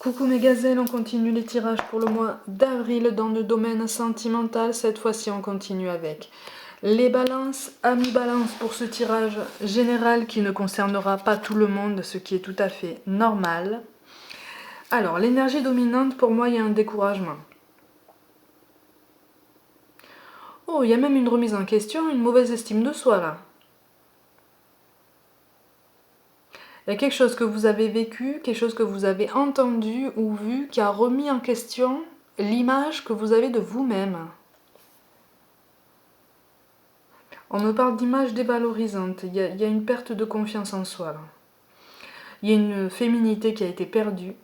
Coucou mes gazelles, on continue les tirages pour le mois d'avril dans le domaine sentimental. Cette fois-ci, on continue avec les balances. Amis balance pour ce tirage général qui ne concernera pas tout le monde, ce qui est tout à fait normal. Alors, l'énergie dominante, pour moi, il y a un découragement. Oh, il y a même une remise en question, une mauvaise estime de soi là. Il y a quelque chose que vous avez vécu, quelque chose que vous avez entendu ou vu qui a remis en question l'image que vous avez de vous-même. On me parle d'image dévalorisante, il y a une perte de confiance en soi. Là. Il y a une féminité qui a été perdue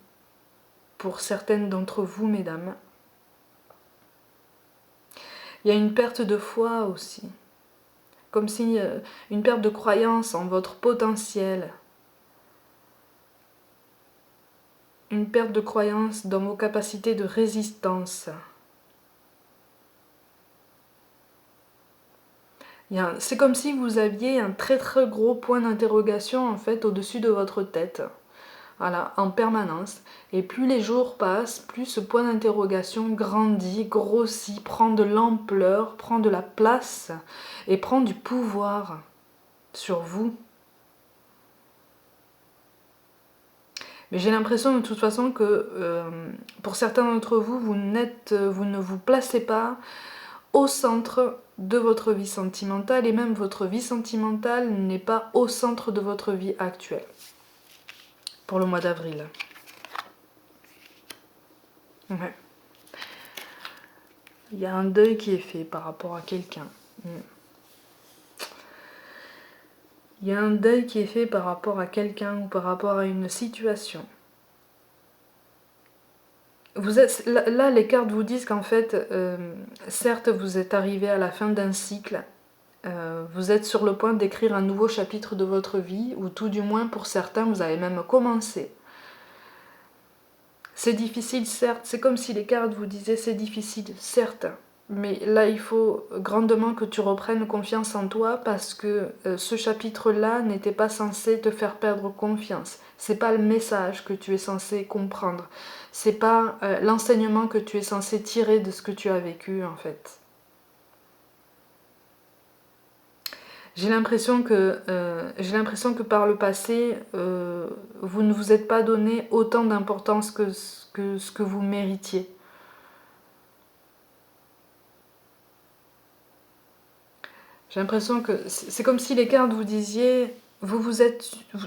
pour certaines d'entre vous, mesdames. Il y a une perte de foi aussi, comme si une perte de croyance en votre potentiel. Une perte de croyance dans vos capacités de résistance. C'est comme si vous aviez un très très gros point d'interrogation en fait au-dessus de votre tête. Voilà, en permanence. Et plus les jours passent, plus ce point d'interrogation grandit, grossit, prend de l'ampleur, prend de la place et prend du pouvoir sur vous. Mais j'ai l'impression de toute façon que pour certains d'entre vous, vous ne vous placez pas au centre de votre vie sentimentale et même votre vie sentimentale n'est pas au centre de votre vie actuelle pour le mois d'avril. Ouais. Il y a un deuil qui est fait par rapport à quelqu'un. Il y a un deuil qui est fait par rapport à quelqu'un ou par rapport à une situation. Vous êtes, là, les cartes vous disent qu'en fait, certes, vous êtes arrivé à la fin d'un cycle. Vous êtes sur le point d'écrire un nouveau chapitre de votre vie, ou tout du moins pour certains, vous avez même commencé. C'est difficile, certes, c'est comme si les cartes vous disaient c'est difficile, certes, mais là il faut grandement que tu reprennes confiance en toi parce que ce chapitre-là n'était pas censé te faire perdre confiance. C'est pas le message que tu es censé comprendre, c'est pas l'enseignement que tu es censé tirer de ce que tu as vécu en fait. J'ai l'impression que par le passé, vous ne vous êtes pas donné autant d'importance que ce que vous méritiez. J'ai l'impression que c'est comme si les cartes vous disiez,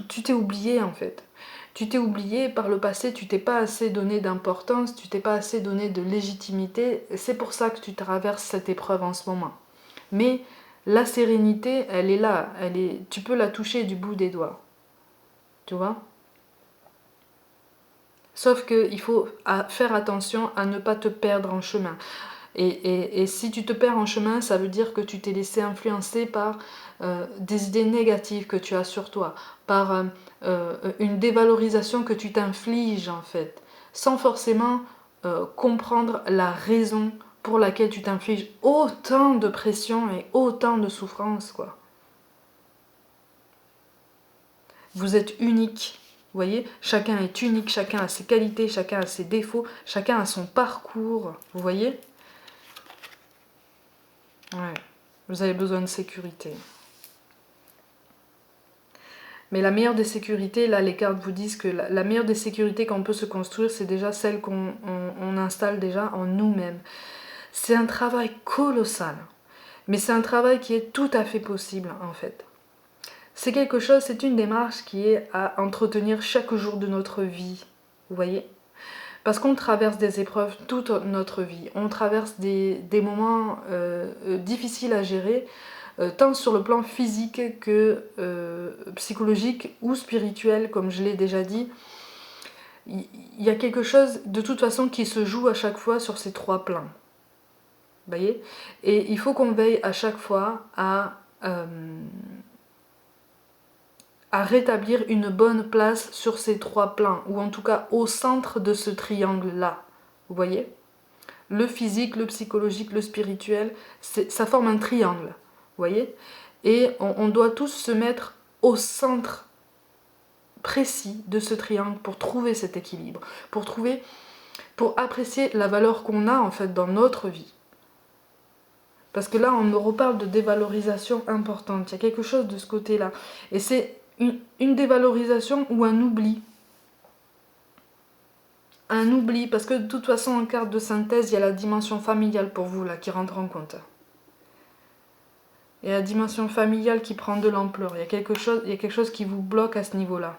tu t'es oublié en fait. Tu t'es oublié, par le passé, tu t'es pas assez donné d'importance, tu t'es pas assez donné de légitimité. C'est pour ça que tu traverses cette épreuve en ce moment. Mais la sérénité, elle est là, tu peux la toucher du bout des doigts. Tu vois ? Sauf qu'il faut faire attention à ne pas te perdre en chemin. Et si tu te perds en chemin, ça veut dire que tu t'es laissé influencer par des idées négatives que tu as sur toi, par une dévalorisation que tu t'infliges en fait, sans forcément comprendre la raison pour laquelle tu t'infliges autant de pression et autant de souffrance, quoi. Vous êtes unique. Vous voyez, chacun est unique, chacun a ses qualités, chacun a ses défauts, chacun a son parcours. Vous voyez ? Ouais, vous avez besoin de sécurité. Mais la meilleure des sécurités, là les cartes vous disent que la meilleure des sécurités qu'on peut se construire, c'est déjà celle qu'on installe déjà en nous-mêmes. C'est un travail colossal, mais c'est un travail qui est tout à fait possible en fait. C'est quelque chose, c'est une démarche qui est à entretenir chaque jour de notre vie, vous voyez ? Parce qu'on traverse des épreuves toute notre vie, on traverse des moments difficiles à gérer, tant sur le plan physique que psychologique ou spirituel, comme je l'ai déjà dit. Il y a quelque chose de toute façon qui se joue à chaque fois sur ces trois plans. Vous voyez ? Et il faut qu'on veille à chaque fois à rétablir une bonne place sur ces trois plans, ou en tout cas au centre de ce triangle-là. Vous voyez ? Le physique, le psychologique, le spirituel, ça forme un triangle. Vous voyez ? Et on doit tous se mettre au centre précis de ce triangle pour trouver cet équilibre, pour apprécier la valeur qu'on a en fait dans notre vie. Parce que là, on me reparle de dévalorisation importante. Il y a quelque chose de ce côté-là. Et c'est une dévalorisation ou un oubli. Un oubli, parce que de toute façon, en carte de synthèse, il y a la dimension familiale pour vous, là, qui rentre en compte. Il y a la dimension familiale qui prend de l'ampleur. Il y a quelque chose qui vous bloque à ce niveau-là.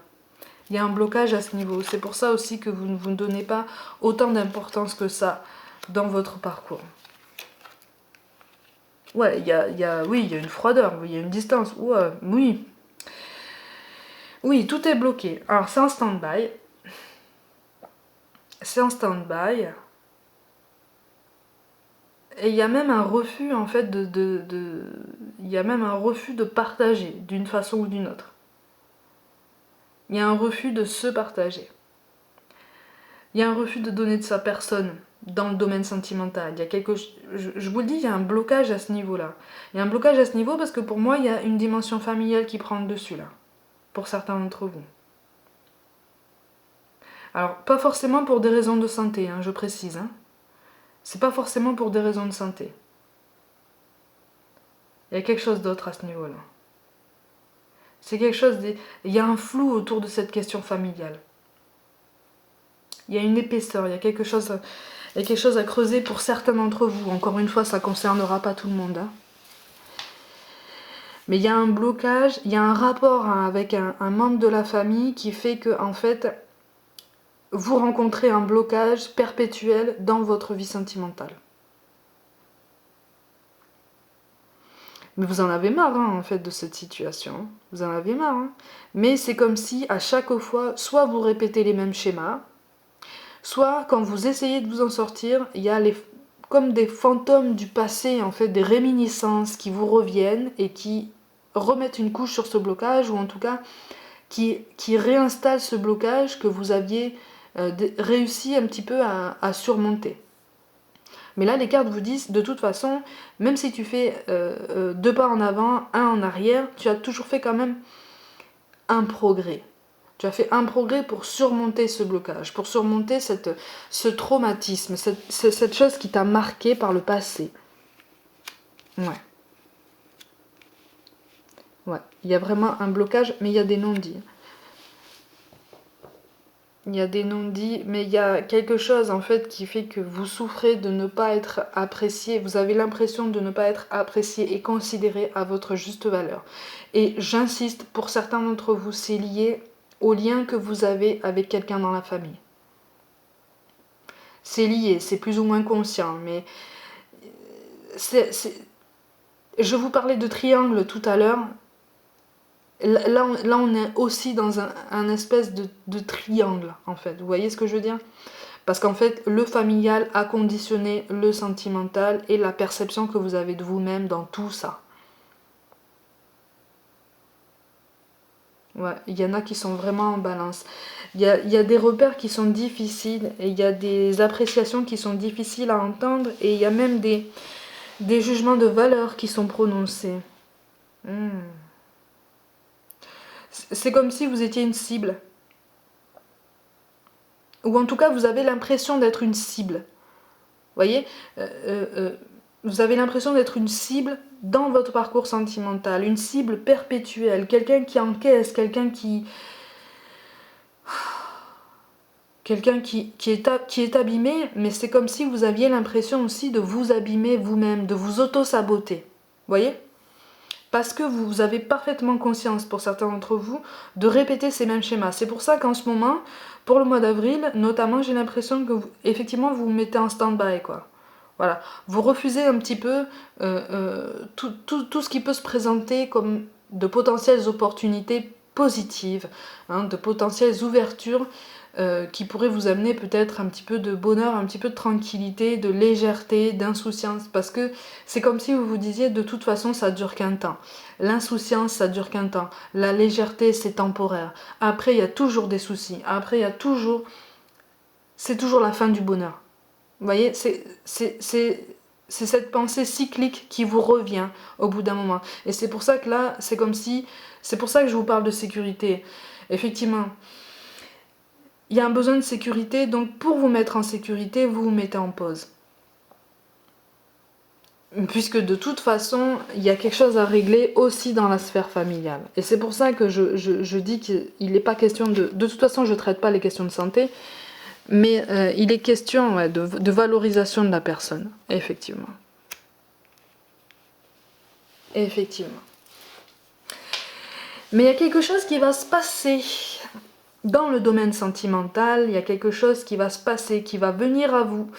Il y a un blocage à ce niveau. C'est pour ça aussi que vous ne vous donnez pas autant d'importance que ça dans votre parcours. Ouais, il y a une froideur, il y a une distance. Ouais, oui. Oui, tout est bloqué. Alors, c'est en stand-by. C'est en stand-by. Et il y a même un refus, en fait, il y a même un refus de partager d'une façon ou d'une autre. Il y a un refus de se partager. Il y a un refus de donner de sa personne dans le domaine sentimental. Il y a je vous le dis, il y a un blocage à ce niveau-là. Il y a un blocage à ce niveau parce que pour moi, il y a une dimension familiale qui prend le dessus, là. Pour certains d'entre vous. Alors, pas forcément pour des raisons de santé, hein, je précise. Hein. C'est pas forcément pour des raisons de santé. Il y a quelque chose d'autre à ce niveau-là. C'est quelque chose... Il y a un flou autour de cette question familiale. Il y a une épaisseur, il y a quelque chose à creuser pour certains d'entre vous. Encore une fois, ça ne concernera pas tout le monde. Hein. Mais il y a un blocage, il y a un rapport avec un membre de la famille qui fait que, en fait, vous rencontrez un blocage perpétuel dans votre vie sentimentale. Mais vous en avez marre, hein, en fait, de cette situation. Vous en avez marre. Hein. Mais c'est comme si, à chaque fois, soit vous répétez les mêmes schémas, soit quand vous essayez de vous en sortir, il y a comme des fantômes du passé, en fait, des réminiscences qui vous reviennent et qui remettent une couche sur ce blocage, ou en tout cas, qui réinstallent ce blocage que vous aviez réussi un petit peu à surmonter. Mais là, les cartes vous disent, de toute façon, même si tu fais 2 pas en avant, 1 en arrière, tu as toujours fait quand même un progrès. Tu as fait un progrès pour surmonter ce blocage, pour surmonter ce traumatisme, cette chose qui t'a marqué par le passé. Ouais. Ouais, il y a vraiment un blocage, mais il y a des non-dits. Il y a des non-dits, mais il y a quelque chose en fait qui fait que vous souffrez de ne pas être apprécié. Vous avez l'impression de ne pas être apprécié et considéré à votre juste valeur. Et j'insiste, pour certains d'entre vous, c'est lié au lien que vous avez avec quelqu'un dans la famille. C'est lié, c'est plus ou moins conscient, mais je vous parlais de triangle tout à l'heure. Là, on est aussi dans un espèce de triangle, en fait. Vous voyez ce que je veux dire? Parce qu'en fait, le familial a conditionné le sentimental et la perception que vous avez de vous-même dans tout ça. Ouais, il y en a qui sont vraiment en balance. Il y a des repères qui sont difficiles et il y a des appréciations qui sont difficiles à entendre et il y a même des jugements de valeur qui sont prononcés. C'est comme si vous étiez une cible. Ou en tout cas, vous avez l'impression d'être une cible. Vous voyez vous avez l'impression d'être une cible dans votre parcours sentimental. Une cible perpétuelle. Quelqu'un qui encaisse, quelqu'un qui est abîmé, mais c'est comme si vous aviez l'impression aussi de vous abîmer vous-même, de vous auto-saboter. Vous voyez ? Parce que vous avez parfaitement conscience, pour certains d'entre vous, de répéter ces mêmes schémas. C'est pour ça qu'en ce moment, pour le mois d'avril, notamment, j'ai l'impression que effectivement vous vous mettez en stand-by, quoi. Voilà. Vous refusez un petit peu tout ce qui peut se présenter comme de potentielles opportunités positives, hein, de potentielles ouvertures qui pourraient vous amener peut-être un petit peu de bonheur, un petit peu de tranquillité, de légèreté, d'insouciance. Parce que c'est comme si vous vous disiez, de toute façon, ça dure qu'un temps. L'insouciance, ça dure qu'un temps. La légèreté, c'est temporaire. Après, il y a toujours des soucis. Après, il y a toujours... C'est toujours la fin du bonheur. Vous voyez, c'est cette pensée cyclique qui vous revient au bout d'un moment. Et c'est pour ça que là, c'est comme si... C'est pour ça que je vous parle de sécurité. Effectivement, il y a un besoin de sécurité, donc pour vous mettre en sécurité, vous vous mettez en pause. Puisque de toute façon, il y a quelque chose à régler aussi dans la sphère familiale. Et c'est pour ça que je dis qu'il n'est pas question de... De toute façon, je ne traite pas les questions de santé, mais il est question de valorisation de la personne, effectivement. Effectivement. Mais il y a quelque chose qui va se passer dans le domaine sentimental, il y a quelque chose qui va se passer, qui va venir à vous,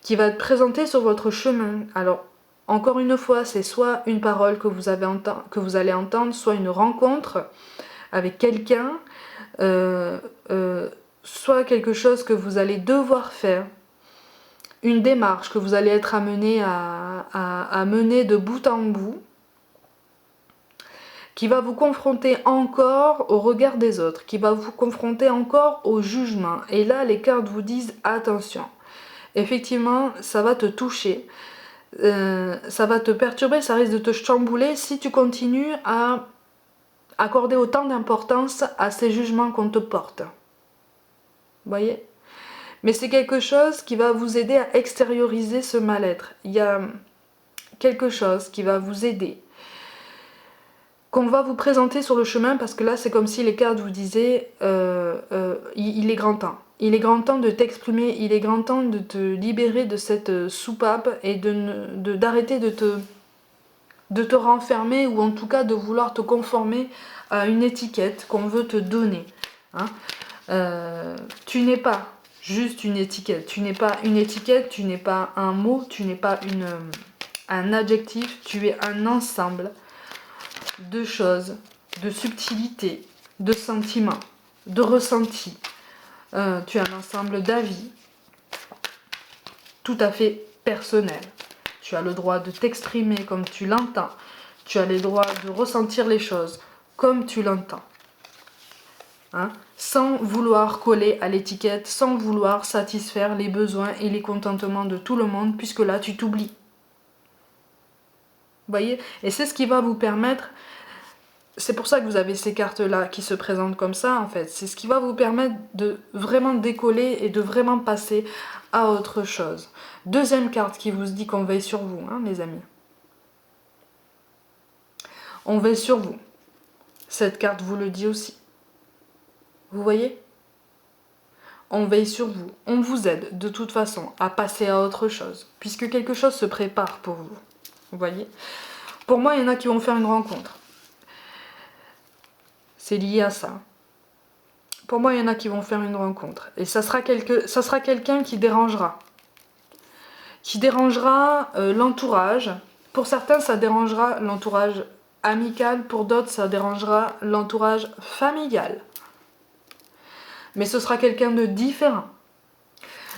qui va être présenté sur votre chemin. Alors, encore une fois, c'est soit une parole que vous allez entendre, soit une rencontre avec quelqu'un, soit quelque chose que vous allez devoir faire, une démarche que vous allez être amené à mener de bout en bout, qui va vous confronter encore au regard des autres, qui va vous confronter encore au jugement. Et là, les cartes vous disent attention. Effectivement, ça va te toucher, ça va te perturber, ça risque de te chambouler si tu continues à accorder autant d'importance à ces jugements qu'on te porte. Vous voyez ? Mais c'est quelque chose qui va vous aider à extérioriser ce mal-être. Il y a quelque chose qui va vous aider, qu'on va vous présenter sur le chemin, parce que là c'est comme si les cartes vous disaient il est grand temps. Il est grand temps de t'exprimer, il est grand temps de te libérer de cette soupape et d'arrêter de te renfermer, ou en tout cas de vouloir te conformer à une étiquette qu'on veut te donner. Hein. Tu n'es pas juste une étiquette, tu n'es pas une étiquette, tu n'es pas un mot, tu n'es pas un adjectif, tu es un ensemble de choses, de subtilités, de sentiments, de ressentis. Tu as un ensemble d'avis tout à fait personnel. Tu as le droit de t'exprimer comme tu l'entends. Tu as le droit de ressentir les choses comme tu l'entends. Hein, sans vouloir coller à l'étiquette, sans vouloir satisfaire les besoins et les contentements de tout le monde, puisque là tu t'oublies. Vous voyez ? Et c'est ce qui va vous permettre, c'est pour ça que vous avez ces cartes-là qui se présentent comme ça en fait, c'est ce qui va vous permettre de vraiment décoller et de vraiment passer à autre chose. Deuxième carte qui vous dit qu'on veille sur vous, hein, les amis. On veille sur vous. Cette carte vous le dit aussi. Vous voyez ? On veille sur vous. On vous aide de toute façon à passer à autre chose, puisque quelque chose se prépare pour vous. Vous voyez ? Pour moi, il y en a qui vont faire une rencontre. C'est lié à ça. Pour moi, il y en a qui vont faire une rencontre. Et ça sera quelqu'un qui dérangera. Qui dérangera l'entourage. Pour certains, ça dérangera l'entourage amical. Pour d'autres, ça dérangera l'entourage familial. Mais ce sera quelqu'un de différent.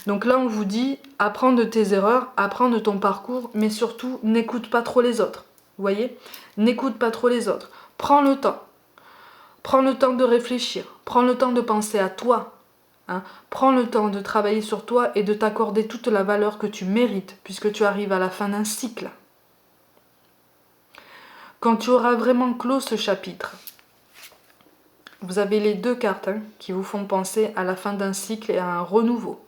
Donc là, on vous dit, apprends de tes erreurs, apprends de ton parcours, mais surtout, n'écoute pas trop les autres. Vous voyez ? N'écoute pas trop les autres. Prends le temps. Prends le temps de réfléchir. Prends le temps de penser à toi. Hein. Prends le temps de travailler sur toi et de t'accorder toute la valeur que tu mérites, puisque tu arrives à la fin d'un cycle. Quand tu auras vraiment clos ce chapitre, vous avez les deux cartes qui vous font penser à la fin d'un cycle et à un renouveau.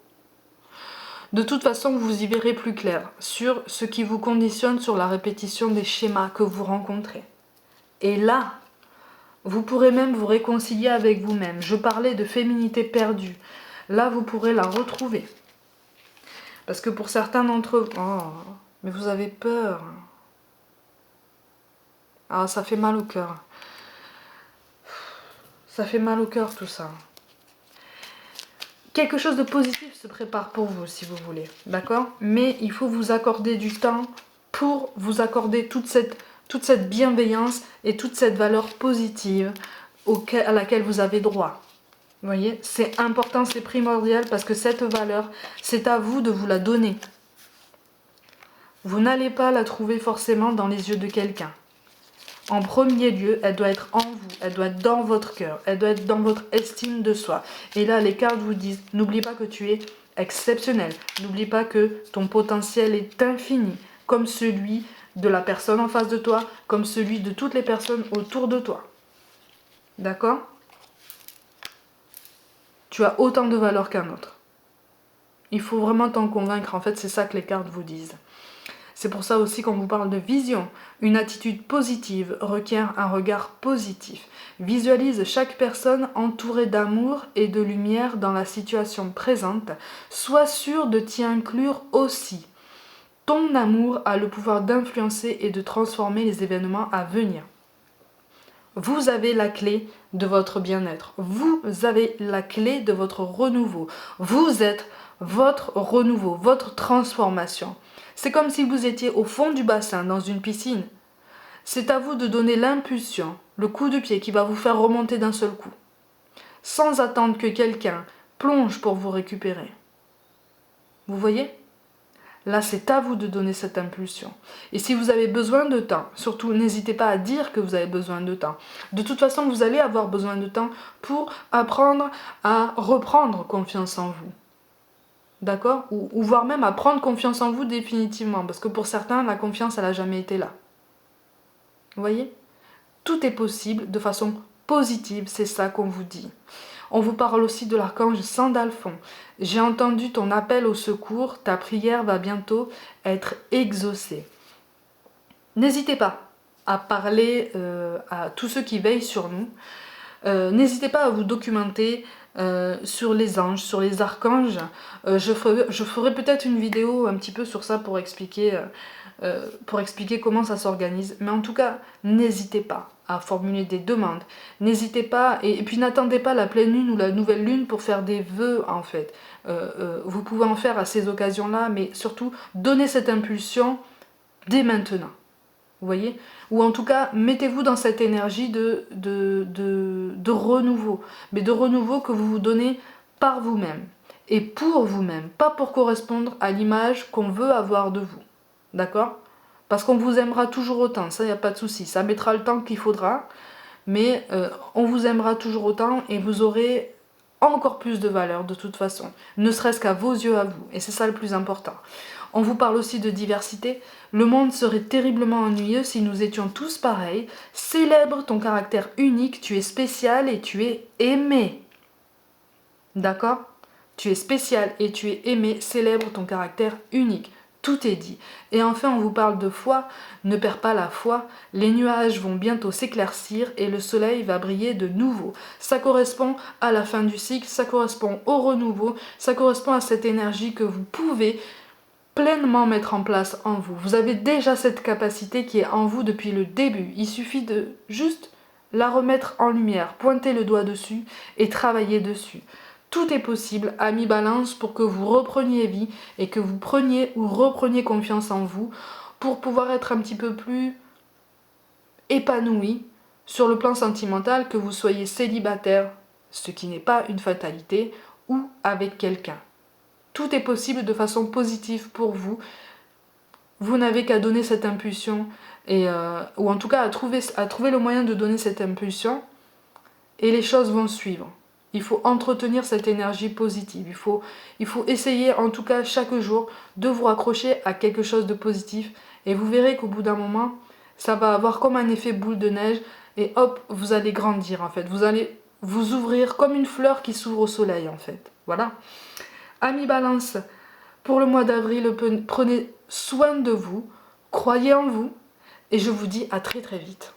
De toute façon, vous y verrez plus clair sur ce qui vous conditionne sur la répétition des schémas que vous rencontrez. Et là, vous pourrez même vous réconcilier avec vous-même. Je parlais de féminité perdue. Là, vous pourrez la retrouver. Parce que pour certains d'entre vous... Oh, mais vous avez peur. Ah, ça fait mal au cœur. Ça fait mal au cœur tout ça. Quelque chose de positif se prépare pour vous, si vous voulez. D'accord ? Mais il faut vous accorder du temps pour vous accorder toute cette bienveillance et toute cette valeur positive à laquelle vous avez droit. Vous voyez ? C'est important, c'est primordial parce que cette valeur, c'est à vous de vous la donner. Vous n'allez pas la trouver forcément dans les yeux de quelqu'un. En premier lieu, elle doit être en vous, elle doit être dans votre cœur, elle doit être dans votre estime de soi. Et là, les cartes vous disent, n'oublie pas que tu es exceptionnel, n'oublie pas que ton potentiel est infini, comme celui de la personne en face de toi, comme celui de toutes les personnes autour de toi. D'accord ? tu as autant de valeur qu'un autre. Il faut vraiment t'en convaincre, en fait, c'est ça que les cartes vous disent. C'est pour ça aussi qu'on vous parle de vision. Une attitude positive requiert un regard positif. Visualise chaque personne entourée d'amour et de lumière dans la situation présente. Sois sûr de t'y inclure aussi. Ton amour a le pouvoir d'influencer et de transformer les événements à venir. Vous avez la clé de votre bien-être. Vous avez la clé de votre renouveau. Vous êtes votre renouveau, votre transformation. C'est comme si vous étiez au fond du bassin, dans une piscine. C'est à vous de donner l'impulsion, le coup de pied qui va vous faire remonter d'un seul coup, sans attendre que quelqu'un plonge pour vous récupérer. Vous voyez ? Là, c'est à vous de donner cette impulsion. Et si vous avez besoin de temps, surtout n'hésitez pas à dire que vous avez besoin de temps. De toute façon, vous allez avoir besoin de temps pour apprendre à reprendre confiance en vous. D'accord ? Ou voire même à prendre confiance en vous définitivement. Parce que pour certains, la confiance, elle n'a jamais été là. Vous voyez ? Tout est possible de façon positive, c'est ça qu'on vous dit. On vous parle aussi de l'archange Sandalphon. J'ai entendu ton appel au secours, ta prière va bientôt être exaucée. N'hésitez pas à parler à tous ceux qui veillent sur nous. N'hésitez pas à vous documenter sur les anges, sur les archanges. Je ferai peut-être une vidéo un petit peu sur ça pour expliquer comment ça s'organise. Mais en tout cas, n'hésitez pas à formuler des demandes. N'hésitez pas, et puis n'attendez pas la pleine lune ou la nouvelle lune pour faire des vœux en fait. Vous pouvez en faire à ces occasions-là, mais surtout, donnez cette impulsion dès maintenant. Vous voyez ? Ou en tout cas, mettez-vous dans cette énergie de renouveau. Mais de renouveau que vous vous donnez par vous-même. Et pour vous-même. Pas pour correspondre à l'image qu'on veut avoir de vous. D'accord ? Parce qu'on vous aimera toujours autant. Ça, il n'y a pas de souci. Ça mettra le temps qu'il faudra. Mais on vous aimera toujours autant et vous aurez encore plus de valeur de toute façon. Ne serait-ce qu'à vos yeux à vous. Et c'est ça le plus important. On vous parle aussi de diversité. Le monde serait terriblement ennuyeux si nous étions tous pareils. Célèbre ton caractère unique, tu es spécial et tu es aimé. D'accord ? Tu es spécial et tu es aimé, célèbre ton caractère unique. Tout est dit. Et enfin, on vous parle de foi. Ne perds pas la foi. Les nuages vont bientôt s'éclaircir et le soleil va briller de nouveau. Ça correspond à la fin du cycle, ça correspond au renouveau, ça correspond à cette énergie que vous pouvez pleinement mettre en place en vous. Vous avez déjà cette capacité qui est en vous depuis le début. Il suffit de juste la remettre en lumière, pointer le doigt dessus et travailler dessus. Tout est possible, amis Balance, pour que vous repreniez vie et que vous preniez ou repreniez confiance en vous pour pouvoir être un petit peu plus épanoui sur le plan sentimental, que vous soyez célibataire, ce qui n'est pas une fatalité, ou avec quelqu'un. Tout est possible de façon positive pour vous. Vous n'avez qu'à donner cette impulsion, ou en tout cas à trouver le moyen de donner cette impulsion, et les choses vont suivre. Il faut entretenir cette énergie positive. Il faut essayer, en tout cas chaque jour, de vous raccrocher à quelque chose de positif. Et vous verrez qu'au bout d'un moment, ça va avoir comme un effet boule de neige. Et hop, vous allez grandir en fait. Vous allez vous ouvrir comme une fleur qui s'ouvre au soleil en fait. Voilà. Amis Balance, pour le mois d'avril, prenez soin de vous. Croyez en vous. Et je vous dis à très très vite.